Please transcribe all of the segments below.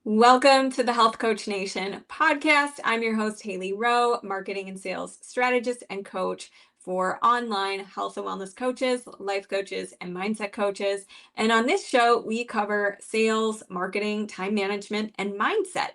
Welcome to the Health Coach Nation podcast. I'm your host, Hailey Rowe, marketing and sales strategist and coach for online health and wellness coaches, life coaches, and mindset coaches. And on this show, we cover sales, marketing, time management, and mindset.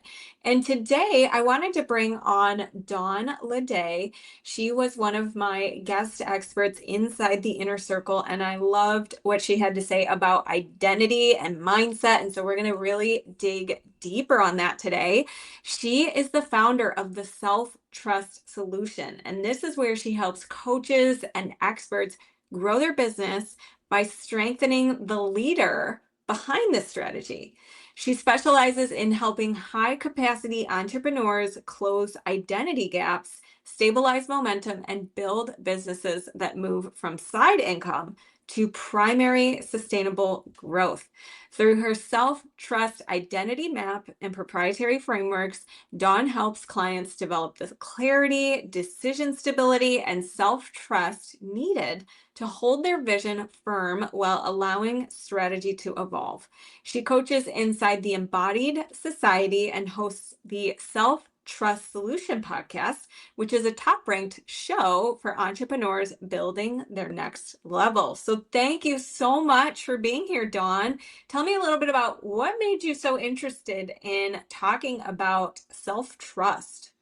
And today I wanted to bring on Dawn Leday. She was one of my guest experts inside the inner circle, and I loved what she had to say about identity and mindset. And so we're going to really dig deeper on that today. She is the founder of the Self Trust Solution, and this is where she helps coaches and experts grow their business by strengthening the leader behind this strategy. She specializes in helping high capacity entrepreneurs close identity gaps, stabilize momentum, and build businesses that move from side income to primary sustainable growth. Through her self-trust identity map and proprietary frameworks, Dawn helps clients develop the clarity, decision stability, and self-trust needed to hold their vision firm while allowing strategy to evolve. She coaches inside the Embodied Society and hosts the Self Trust Solution podcast, which is a top ranked show for entrepreneurs building their next level. So, thank you so much for being here, Dawn. Tell me a little bit about what made you so interested in talking about self trust.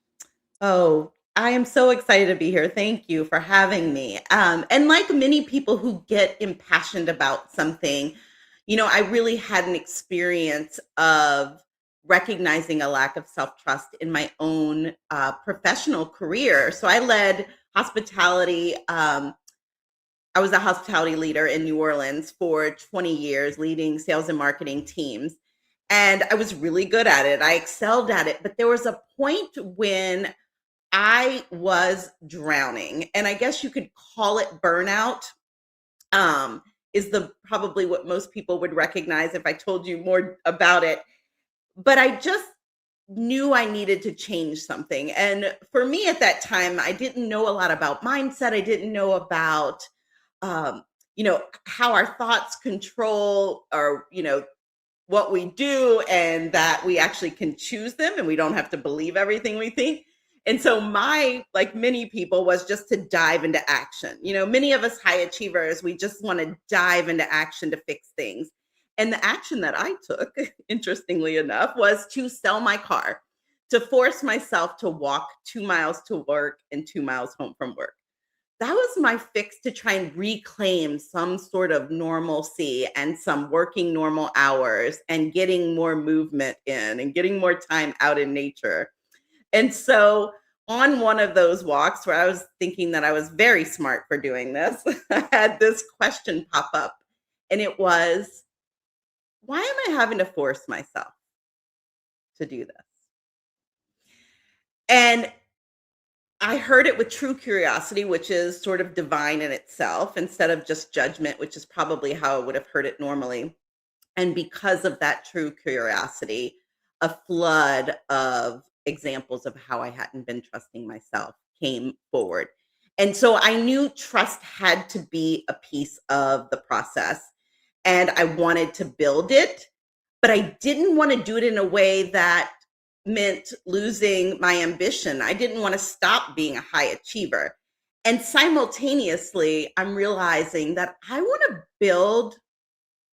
Oh, I am so excited to be here. Thank you for having me. And like many people who get impassioned about something, I really had an experience of recognizing a lack of self trust in my own professional career. So I led hospitality. I was a hospitality leader in New Orleans for 20 years, leading sales and marketing teams. And I was really good at it. I excelled at it. But there was a point when I was drowning, and I guess you could call it burnout. Is the probably what most people would recognize if I told you more about it. But I just knew I needed to change something. And for me at that time, I didn't know a lot about mindset. I didn't know about um, how our thoughts control or, what we do, and that we actually can choose them and we don't have to believe everything we think. And so my, like many people, was just to dive into action. Many of us high achievers, we just want to dive into action to fix things. And the action that I took, interestingly enough, was to sell my car, to force myself to walk 2 miles to work and 2 miles home from work. That was my fix to try and reclaim some sort of normalcy and some working normal hours and getting more movement in and getting more time out in nature. And so on one of those walks where I was thinking that I was very smart for doing this, I had this question pop up, and it was, why am I having to force myself to do this? And I heard it with true curiosity, which is sort of divine in itself, instead of just judgment, which is probably how I would have heard it normally. And because of that true curiosity, a flood of examples of how I hadn't been trusting myself came forward. And so I knew trust had to be a piece of the process, and I wanted to build it, but I didn't want to do it in a way that meant losing my ambition. I didn't want to stop being a high achiever. And simultaneously, I'm realizing that I want to build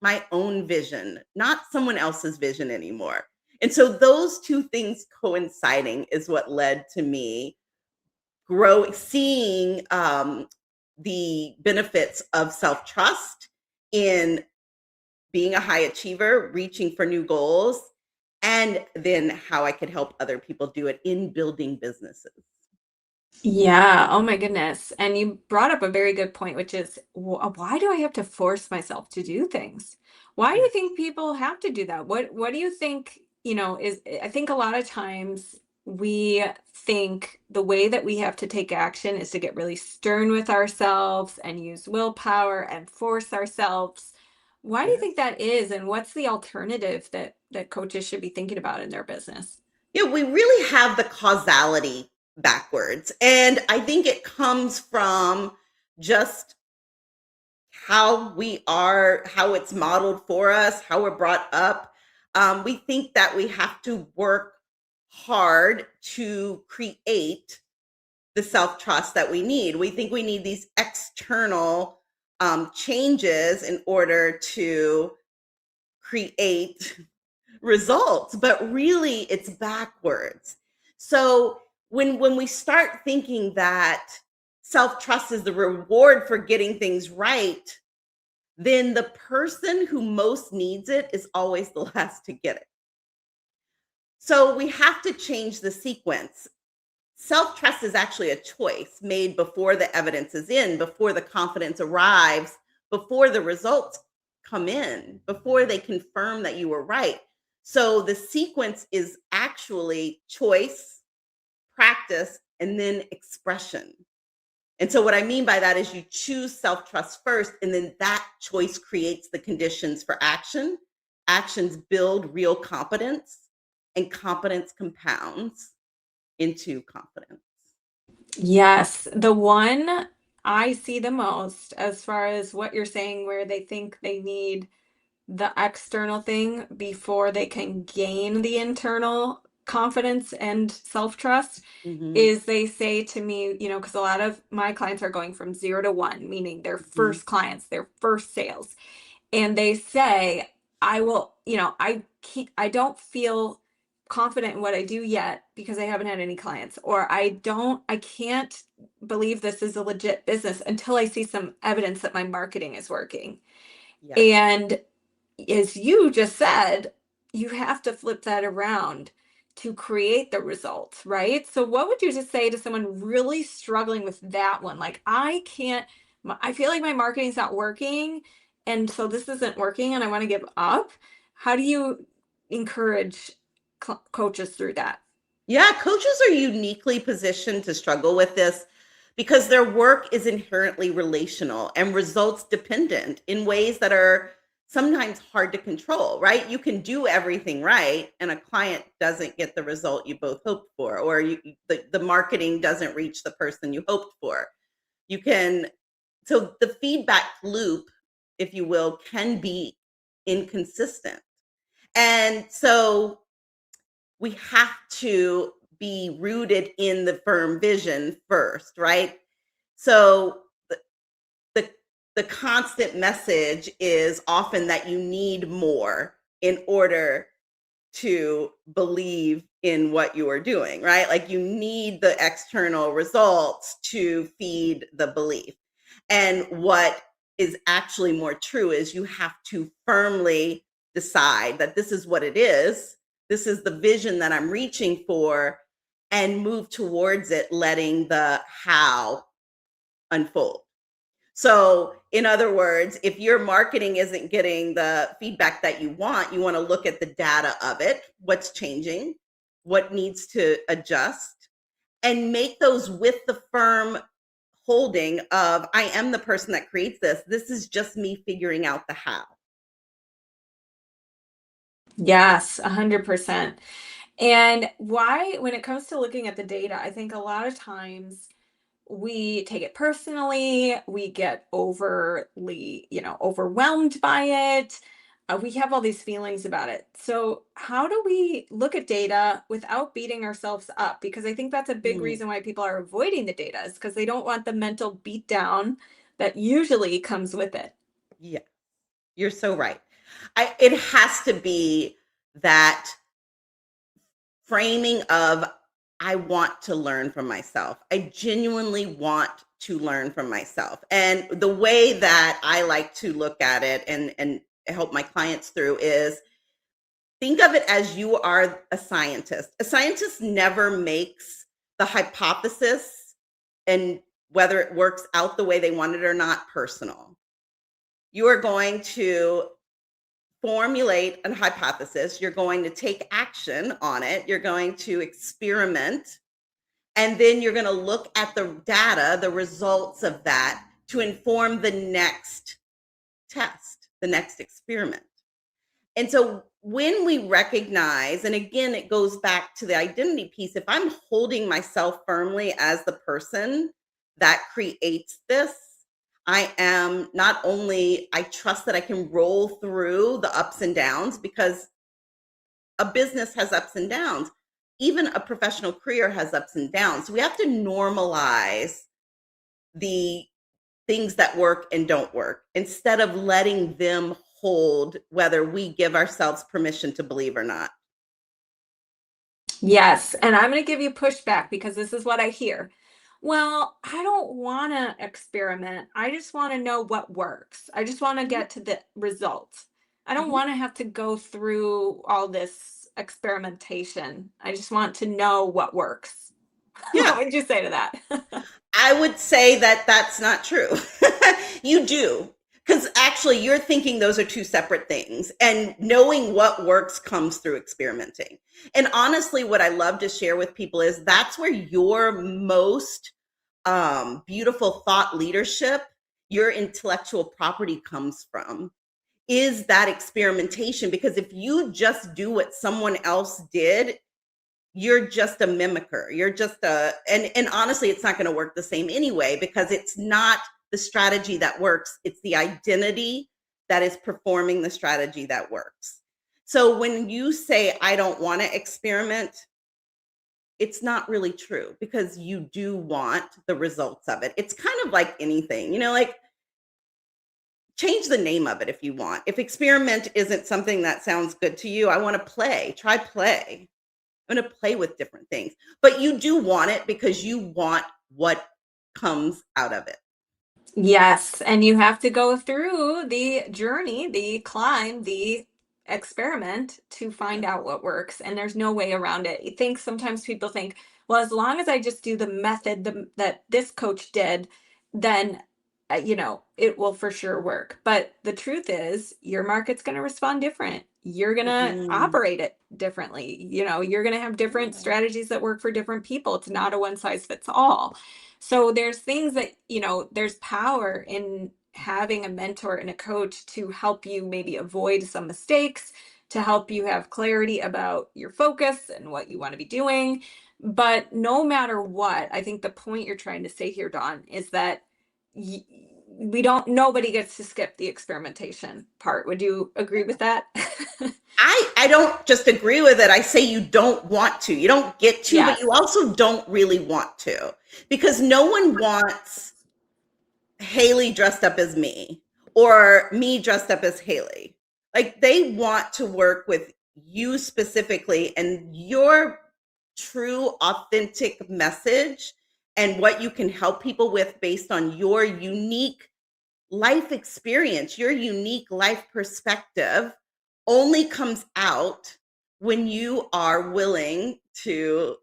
my own vision, not someone else's vision anymore. And so those two things coinciding is what led to me seeing the benefits of self-trust in being a high achiever, reaching for new goals, and then how I could help other people do it in building businesses. Yeah. Oh my goodness. And you brought up a very good point, which is why do I have to force myself to do things? Why do Yeah. you think people have to do that? What do you think, is I think a lot of times we think the way that we have to take action is to get really stern with ourselves and use willpower and force ourselves. Why do you Yeah. think that is? And what's the alternative that coaches should be thinking about in their business? Yeah, we really have the causality backwards. And I think it comes from just how we are, how it's modeled for us, how we're brought up. We think that we have to work hard to create the self trust that we need. We think we need these external changes in order to create results, but really it's backwards. So when we start thinking that self-trust is the reward for getting things right, then the person who most needs it is always the last to get it. So we have to change the sequence. Self-trust is actually a choice made before the evidence is in, before the confidence arrives, before the results come in, before they confirm that you were right. So the sequence is actually choice, practice, and then expression. And so what I mean by that is you choose self-trust first, and then that choice creates the conditions for action. Actions build real competence, and competence compounds into confidence. Yes, the one I see the most as far as what you're saying, where they think they need the external thing before they can gain the internal confidence and self-trust, Mhm, is they say to me, because a lot of my clients are going from 0 to 1, meaning their mhm. first clients, their first sales. And they say, I will, I don't feel confident in what I do yet because I haven't had any clients, or I can't believe this is a legit business until I see some evidence that my marketing is working. Yes. And as you just said, you have to flip that around to create the results, right? So, what would you just say to someone really struggling with that one? Like, I can't, I feel like my marketing's not working. And so this isn't working and I want to give up. How do you encourage coaches through that? Yeah, coaches are uniquely positioned to struggle with this because their work is inherently relational and results dependent in ways that are sometimes hard to control, right? You can do everything right and a client doesn't get the result you both hoped for, or the marketing doesn't reach the person you hoped for. You can, so the feedback loop, if you will, can be inconsistent. And so we have to be rooted in the firm vision first, right? So the the constant message is often that you need more in order to believe in what you are doing, right? Like you need the external results to feed the belief. And what is actually more true is you have to firmly decide that this is what it is. This is the vision that I'm reaching for, and move towards it, letting the how unfold. So, in other words, if your marketing isn't getting the feedback that you want to look at the data of it, what's changing, what needs to adjust, and make those with the firm holding of I am the person that creates this. This is just me figuring out the how. Yes, 100%. And why, when it comes to looking at the data, I think a lot of times we take it personally, we get overly, overwhelmed by it. We have all these feelings about it. So, how do we look at data without beating ourselves up? Because I think that's a big Mm, reason why people are avoiding the data, is because they don't want the mental beat down that usually comes with it. yeah, you're so right. It has to be that framing of I want to learn from myself. I genuinely want to learn from myself. And the way that I like to look at it and help my clients through is think of it as you are a scientist. A scientist never makes the hypothesis and whether it works out the way they want it or not personal. You are going to formulate a hypothesis, you're going to take action on it, you're going to experiment, and then you're going to look at the data, the results of that to inform the next test, the next experiment. And so when we recognize, and again, it goes back to the identity piece, if I'm holding myself firmly as the person that creates this, I am not only, I trust that I can roll through the ups and downs because a business has ups and downs. Even a professional career has ups and downs. So we have to normalize the things that work and don't work instead of letting them hold whether we give ourselves permission to believe or not. Yes, and I'm going to give you pushback because this is what I hear. Well, I don't want to experiment. I just want to know what works. I just want to Mhm, get to the results. I don't mhm. want to have to go through all this experimentation. I just want to know what works. What Yeah. would you say to that? I would say that that's not true. You do. Because actually, you're thinking those are two separate things. And knowing what works comes through experimenting. And honestly, what I love to share with people is that's where your most beautiful thought leadership, your intellectual property comes from, is that experimentation. Because if you just do what someone else did, you're just a mimicker. You're just a and honestly, it's not gonna work the same anyway because it's not the strategy that works, it's the identity that is performing the strategy that works. So when you say, "I don't wanna experiment," it's not really true because you do want the results of it. It's kind of like anything, like, change the name of it if you want. If experiment isn't something that sounds good to you, I wanna play, try play. I'm gonna play with different things. But you do want it because you want what comes out of it. Yes, and you have to go through the journey, the climb, the experiment to Yeah. find out what works. And there's no way around it. You think sometimes people think, well, as long as I just do the method that this coach did, then it will for sure work. But the truth is, your market's going to respond different. You're going to Mhm. operate it differently. You're going to have different Yeah. strategies that work for different people. It's not a one size fits all. So there's things that, there's power in having a mentor and a coach to help you maybe avoid some mistakes, to help you have clarity about your focus and what you want to be doing. But no matter what, I think the point you're trying to say here, Dawn, is that y- nobody gets to skip the experimentation part. Would you agree with that? I don't just agree with it. I say you don't want to. You don't get to, but you Yes. also don't really want to. Because no one wants Hailey dressed up as me or me dressed up as Hailey. Like they want to work with you specifically and your true authentic message and what you can help people with based on your unique life experience, your unique life perspective only comes out when you are willing to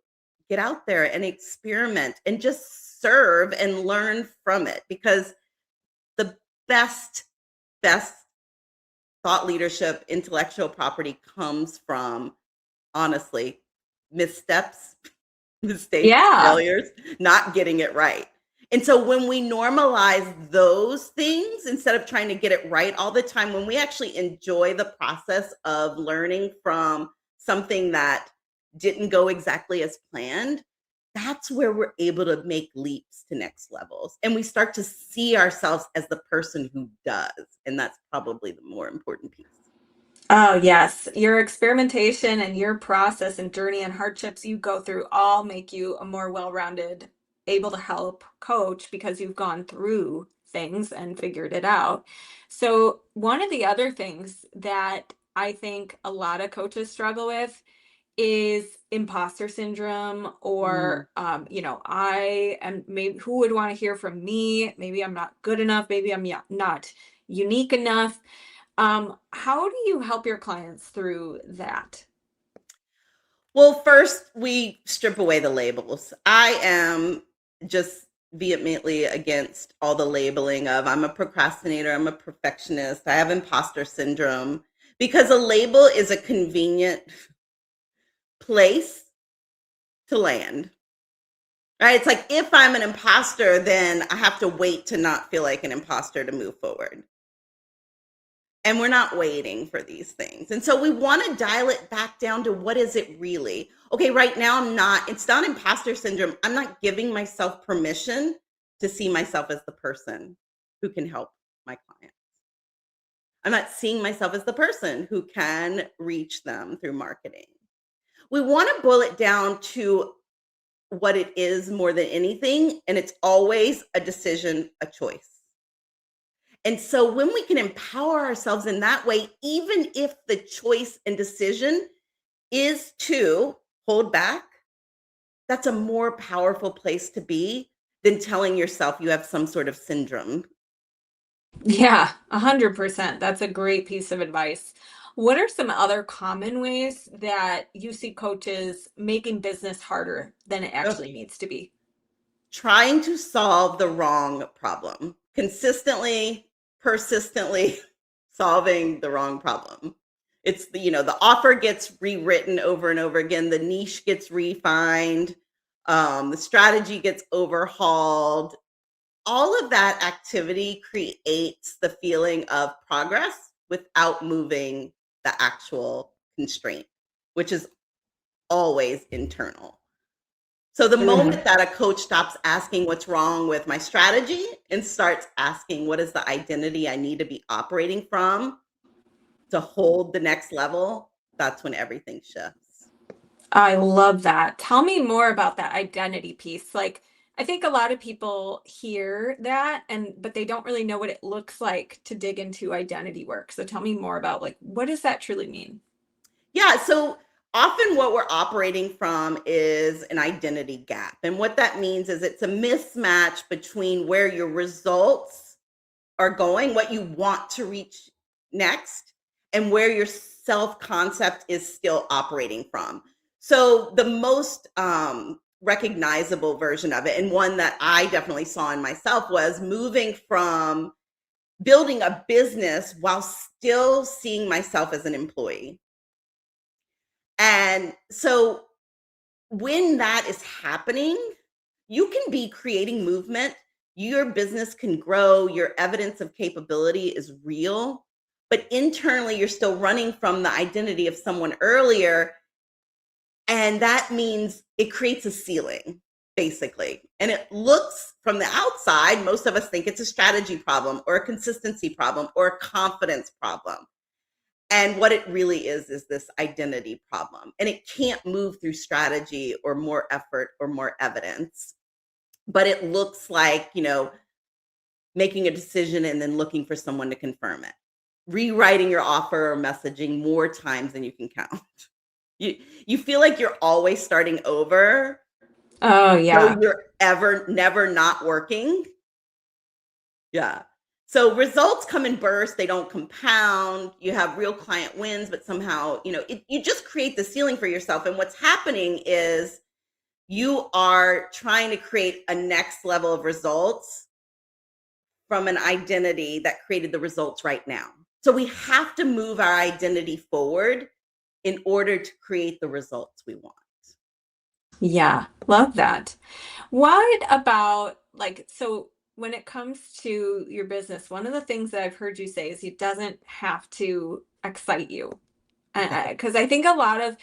get out there and experiment and just serve and learn from it because the best best thought leadership intellectual property comes from honestly missteps, mistakes, Yeah. failures, not getting it right. And so when we normalize those things instead of trying to get it right all the time, when we actually enjoy the process of learning from something that didn't go exactly as planned, that's where we're able to make leaps to next levels. And we start to see ourselves as the person who does. And that's probably the more important piece. Oh, yes. Your experimentation and your process and journey and hardships you go through all make you a more well-rounded, able to help coach because you've gone through things and figured it out. So, one of the other things that I think a lot of coaches struggle with is imposter syndrome, Mm. or I am, maybe who would want to hear from me? Maybe I'm not good enough, maybe I'm not unique enough. How do you help your clients through that? Well, first, we strip away the labels. I am just vehemently against all the labeling of I'm a procrastinator, I'm a perfectionist, I have imposter syndrome, because a label is a convenient place to land. Right? It's like if I'm an imposter, then I have to wait to not feel like an imposter to move forward. And we're not waiting for these things. And so we want to dial it back down to what is it really? Okay, right now it's not imposter syndrome. I'm not giving myself permission to see myself as the person who can help my client. I'm not seeing myself as the person who can reach them through marketing. We want to boil it down to what it is more than anything, and it's always a decision, a choice. And so when we can empower ourselves in that way, even if the choice and decision is to hold back, that's a more powerful place to be than telling yourself you have some sort of syndrome. Yeah, 100%. That's a great piece of advice. What are some other common ways that you see coaches making business harder than it Ugh. actually needs to be? Trying to solve the wrong problem, consistently, persistently solving the wrong problem. It's the offer gets rewritten over and over again, the niche gets refined, the strategy gets overhauled. All of that activity creates the feeling of progress without moving the actual constraint, which is always internal. So the Mm. moment that a coach stops asking what's wrong with my strategy and starts asking what is the identity I need to be operating from to hold the next level, that's when everything shifts. I love that. Tell me more about that identity piece. Like, I think a lot of people hear that but they don't really know what it looks like to dig into identity work. So tell me more about like what does that truly mean? Yeah, so often what we're operating from is an identity gap. And what that means is it's a mismatch between where your results are going, what you want to reach next, and where your self concept is still operating from. So, the most recognizable version of it, and one that I definitely saw in myself, was moving from building a business while still seeing myself as an employee. And so, when that is happening, you can be creating movement. Your business can grow. Your evidence of capability is real. But internally, you're still running from the identity of someone earlier. And that means it creates a ceiling, basically. And it looks from the outside, most of us think it's a strategy problem or a consistency problem or a confidence problem. And what it really is this identity problem. And it can't move through strategy or more effort or more evidence. But it looks like, making a decision and then looking for someone to confirm it. Rewriting your offer or messaging more times than you can count. You feel like you're always starting over, Oh, though yeah. you're ever never not working. Yeah. So results come in bursts, they don't compound. You have real client wins, but somehow, you just create the ceiling for yourself. And what's happening is you are trying to create a next level of results from an identity that created the results right now. So we have to move our identity forward in order to create the results we want. Yeah, love that. What about like so when it comes to your business, one of the things that I've heard you say is it doesn't have to excite you. Because I think a lot of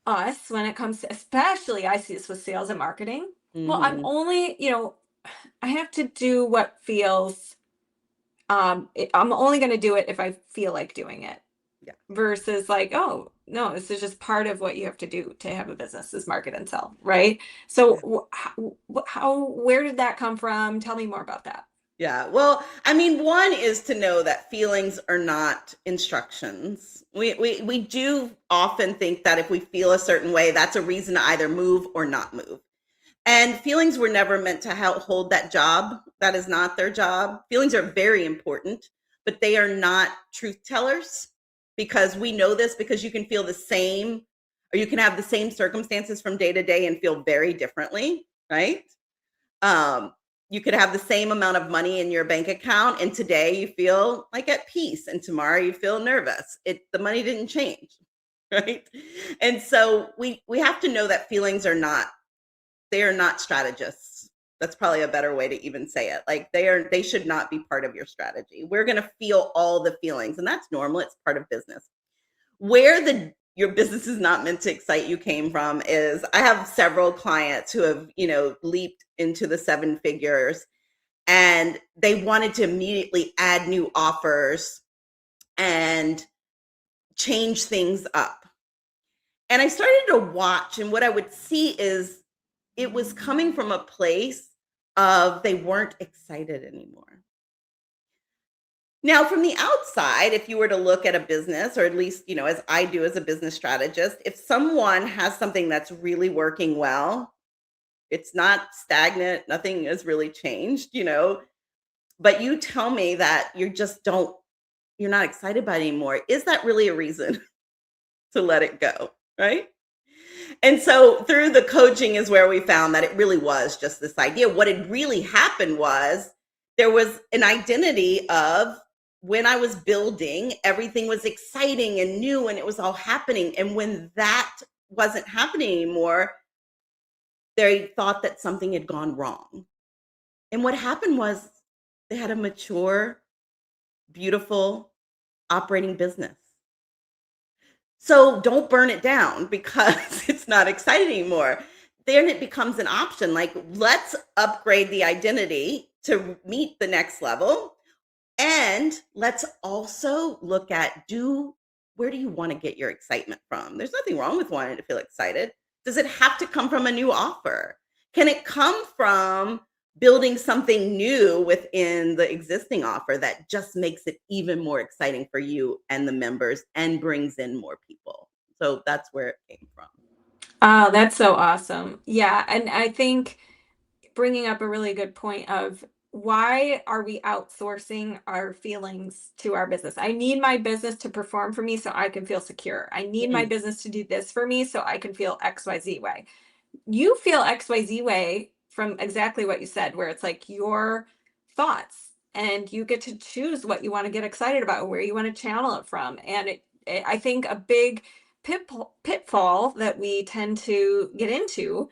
us, when it comes to, especially I see this with sales and marketing. Well, I'm Mhm. only, I have to do what feels, I'm only going to do it if I feel like doing it Yeah. versus like, oh, no, this is just part of what you have to do to have a business is market and sell, right? So, Yeah. where did that come from? Tell me more about that. Yeah. Well, I mean, one is to know that feelings are not instructions. We do often think that if we feel a certain way, that's a reason to either move or not move. And feelings were never meant to hold that job. That is not their job. Feelings are very important, but they are not truth tellers because we know this because you can feel the same or you can have the same circumstances from day to day and feel very differently, right? Um, you could have the same amount of money in your bank account and today you feel like at peace and tomorrow you feel nervous. The money didn't change, right? And so we have to know that feelings are not they are not strategists. That's probably a better way to even say it. Like they should not be part of your strategy. We're going to feel all the feelings and that's normal. It's part of business. Where the your business is not meant to excite you came from is I have several clients who have, leaped into the seven figures and they wanted to immediately add new offers and change things up. And I started to watch, and what I would see is it was coming from a place of they weren't excited anymore. Now, from the outside, if you were to look at a business, or at least, as I do as a business strategist, if someone has something that's really working well, it's not stagnant, nothing has really changed, but you tell me that you're not excited about it anymore. Is that really a reason to let it go? Right. And so through the coaching is where we found that it really was just this idea. What had really happened was there was an identity of when I was building, everything was exciting and new and it was all happening. And when that wasn't happening anymore, they thought that something had gone wrong. And what happened was they had a mature, beautiful operating business. So don't burn it down because it's not exciting anymore. Then it becomes an option. Like, let's upgrade the identity to meet the next level. And let's also look at where do you want to get your excitement from? There's nothing wrong with wanting to feel excited. Does it have to come from a new offer? Can it come from building something new within the existing offer that just makes it even more exciting for you and the members and brings in more people? So that's where it came from. Oh, that's so awesome. Yeah. And I think bringing up a really good point of why are we outsourcing our feelings to our business? I need my business to perform for me so I can feel secure. I need my Mm, business to do this for me so I can feel XYZ way. You feel XYZ way from exactly what you said, where it's like your thoughts and you get to choose what you want to get excited about, where you want to channel it from. And I think a big pitfall that we tend to get into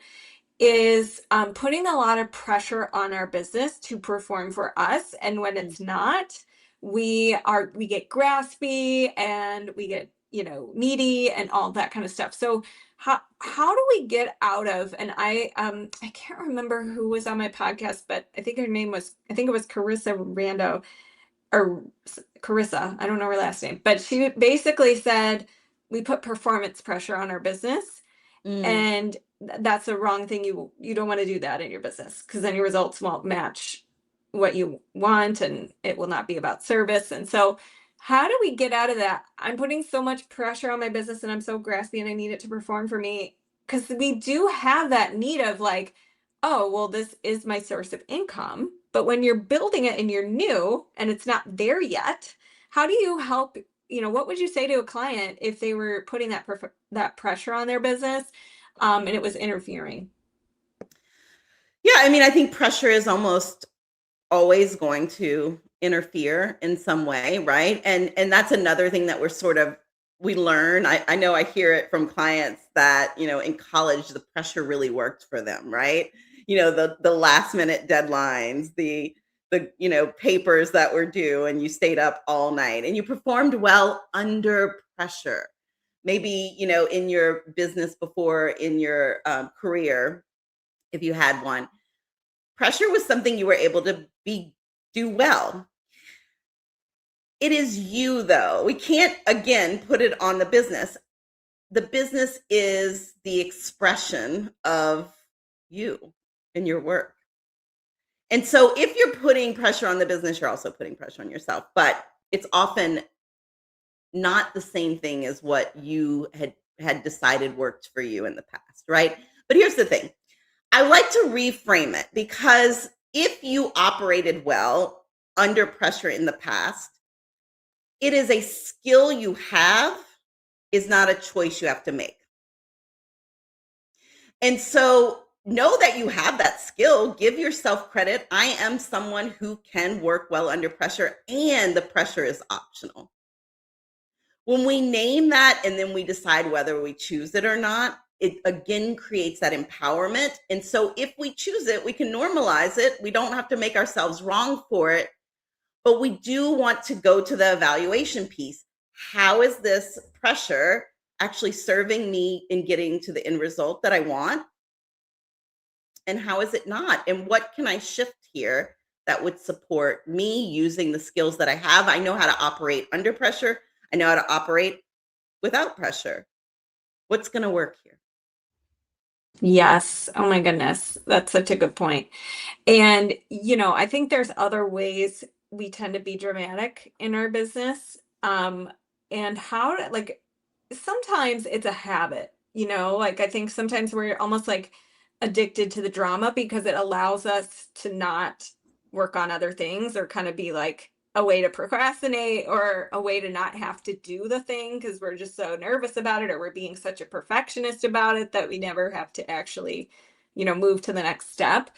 is putting a lot of pressure on our business to perform for us, and when mm. it's not, we get graspy and we get needy and all that kind of stuff. So how do we get out of, and I can't remember who was on my podcast, but I think it was Carissa Rando, or Carissa, I don't know her last name, but she basically said we put performance pressure on our business, Mm. and that's a wrong thing. You don't want to do that in your business, because then your results won't match what you want and it will not be about service. And so how do we get out of that? I'm putting so much pressure on my business and I'm so graspy and I need it to perform for me, because we do have that need of like, oh well, this is my source of income. But when you're building it and you're new and it's not there yet, how do you help? What would you say to a client if they were putting that pressure on their business, and it was interfering? Yeah, I mean, I think pressure is almost always going to interfere in some way, right? And that's another thing that we learn. I know I hear it from clients that, in college the pressure really worked for them, right? The last minute deadlines, the papers that were due and you stayed up all night and you performed well under pressure. Maybe, in your business before, in your career, if you had one, pressure was something you were able to do well. It is you, though. We can't, again, put it on the business. The business is the expression of you and your work. And so if you're putting pressure on the business, you're also putting pressure on yourself. But it's often not the same thing as what you had decided worked for you in the past, right? But here's the thing. I like to reframe it, because if you operated well under pressure in the past, it is a skill you have, is not a choice you have to make. And so know that you have that skill, give yourself credit. I am someone who can work well under pressure, and the pressure is optional. When we name that and then we decide whether we choose it or not, it again creates that empowerment. And so if we choose it, we can normalize it. We don't have to make ourselves wrong for it. But we do want to go to the evaluation piece. How is this pressure actually serving me in getting to the end result that I want? And how is it not? And what can I shift here that would support me using the skills that I have. I know how to operate under pressure. I know how to operate without pressure. What's going to work here? Yes. Oh my goodness. That's such a good point. And, I think there's other ways we tend to be dramatic in our business. And how to, like, sometimes it's a habit, like I think sometimes we're almost like addicted to the drama because it allows us to not work on other things or kind of be like a way to procrastinate or a way to not have to do the thing because we're just so nervous about it or we're being such a perfectionist about it that we never have to actually, move to the next step.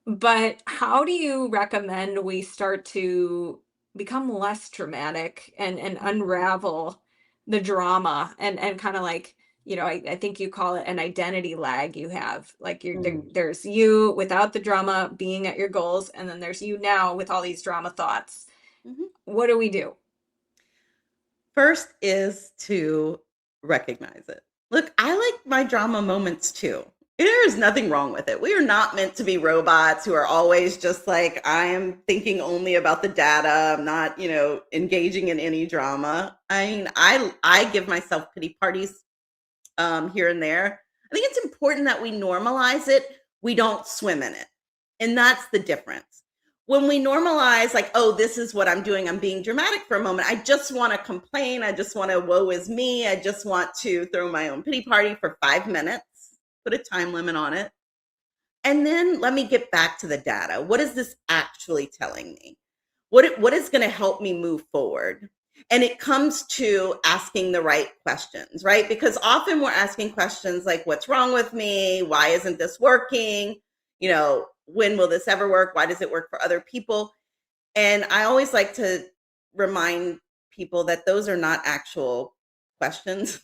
But how do you recommend we start to become less dramatic and unravel the drama and kind of like, I think you call it an identity lag you have. Like Mm. there's you without the drama being at your goals, and then there's you now with all these drama thoughts. Mhm. What do we do? First is to recognize it. Look, I like my drama moments too. There is nothing wrong with it. We are not meant to be robots who are always just like, I am thinking only about the data. I'm not, engaging in any drama. I mean, I give myself pity parties here and there. I think it's important that we normalize it. We don't swim in it. And that's the difference. When we normalize, like, oh, this is what I'm doing, I'm being dramatic for a moment. I just want to complain. I just want to, woe is me. I just want to throw my own pity party for 5 minutes, put a time limit on it. And then let me get back to the data. What is this actually telling me? What is going to help me move forward? And it comes to asking the right questions, right? Because often we're asking questions like, what's wrong with me? Why isn't this working? When will this ever work? Why does it work for other people? And I always like to remind people that those are not actual questions.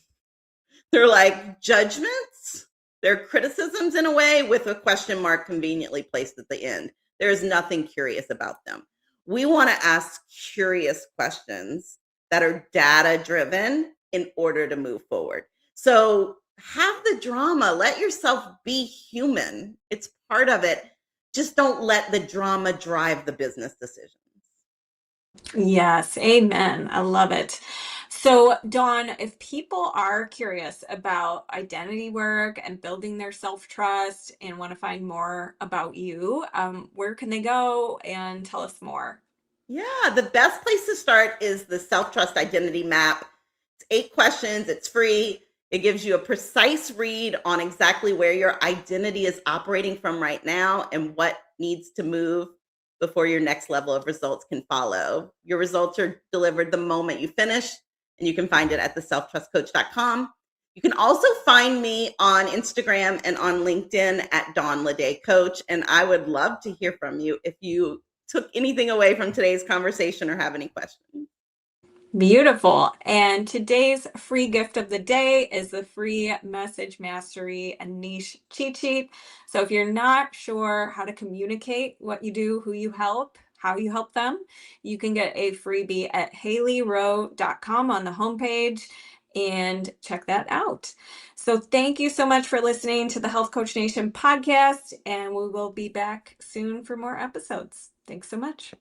They're like judgments. They're criticisms in a way with a question mark conveniently placed at the end. There is nothing curious about them. We want to ask curious questions that are data driven in order to move forward. So have the drama, let yourself be human. It's part of it. Just don't let the drama drive the business decisions. Yes, amen. I love it. So, Dawn, if people are curious about identity work and building their self-trust and want to find more about you, where can they go and tell us more? Yeah, the best place to start is the self trust identity map. It's 8 questions, it's free. It gives you a precise read on exactly where your identity is operating from right now and what needs to move before your next level of results can follow. Your results are delivered the moment you finish, and you can find it at theselftrustcoach.com. You can also find me on Instagram and on LinkedIn at Dawn Lede Coach. And I would love to hear from you if you took anything away from today's conversation or have any questions. Beautiful. And today's free gift of the day is the free message mastery and niche cheat sheet. So if you're not sure how to communicate what you do, who you help, how you help them, you can get a freebie at HaileyRowe.com on the homepage and check that out. So thank you so much for listening to the Health Coach Nation podcast, and we will be back soon for more episodes. Thanks so much.